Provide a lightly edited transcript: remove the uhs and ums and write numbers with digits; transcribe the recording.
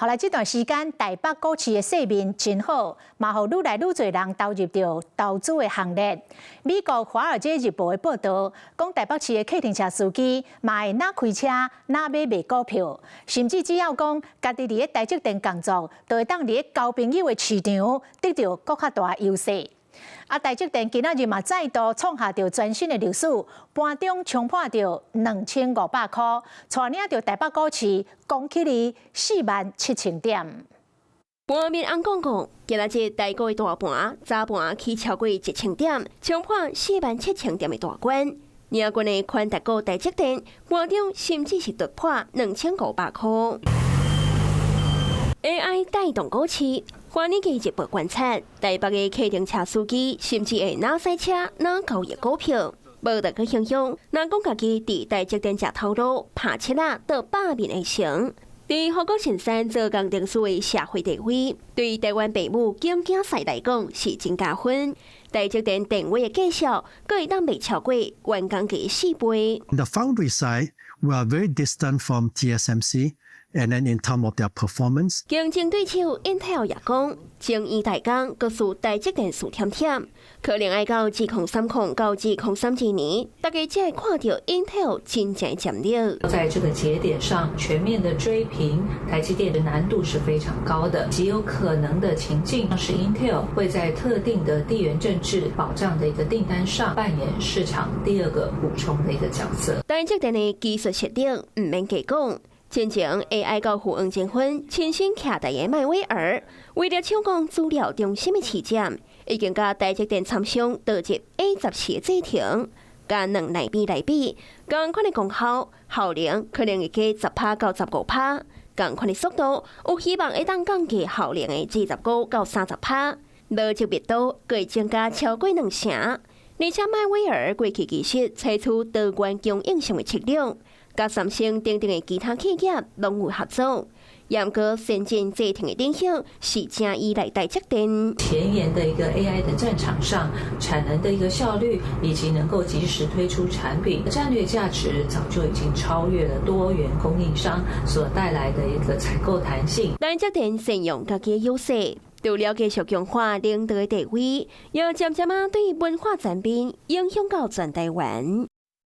後來這段時間，台北股市的勢面真好，嘛，互愈來愈多人投入到投資的行列。美國《華爾街日報》的報道，講台北市的客停車司機嘛會哪開車哪買賣股票，甚至只要講家己佇個台積電工作，就會當佇個交朋友的市場得到更較大優勢。台積電今仔日嘛再度創下着全新的歷史，盤中衝破着2500塊，帶領着台北股市攻起哩47000點。盤面按講，今仔日台股的大盤早盤起超過1000點，衝破47000點的大關。領軍的寬達股台積電盤中甚至是突破2500塊。AI 帶動股市。華爾街日報觀察，台北的客停車司機甚至會哪賽車哪交易股票，無大個形象。若講家己佇台積電食頭路，拍七仔到8面會成。佇富國神山做工程師的社會地位，對台灣父母經濟賽來講是真加分。台積電定位的計數，可以當未超過員工嘅4倍。The foundry side, we are very distant from TSMC. And then in terms of their performance， 競爭對手 Intel 也講，爭議大綱各屬台積電輸添添，可能要到2030到2032年，大家才會看到 Intel 真正潛力。在這個節點上，全面的追平台積電的難度是非常高的，極有可能的情境是 Intel 會在特定的地緣政治保障的一個訂單上扮演市場第二個補充的一個角色。台積電的技術實力唔免假講。前前 AI 高富翁結婚，親身徛台的邁威爾，為了搶攻資料中心的起點，已經甲台積電參商導入 A14的製程，甲2奈米來比，同款的功效能可能會加10%到15%，同款的速度有希望會當降低效能的25%到30%，邏輯密度可以增加超過2成，而且邁威爾過去其實採取多元供應商的策略。甲三星等等的其他企業攏有合作，嚴格先進製程的領域是正依賴台積電。前沿的一個 AI 的戰場上，產能的一個效率以及能夠及時推出產品，戰略價值早就已經超越了多元供應商所帶來的一個採購彈性。台積電善用家己的優勢，除了繼續強化領導的地位，也漸漸對文化產品影響到全台灣。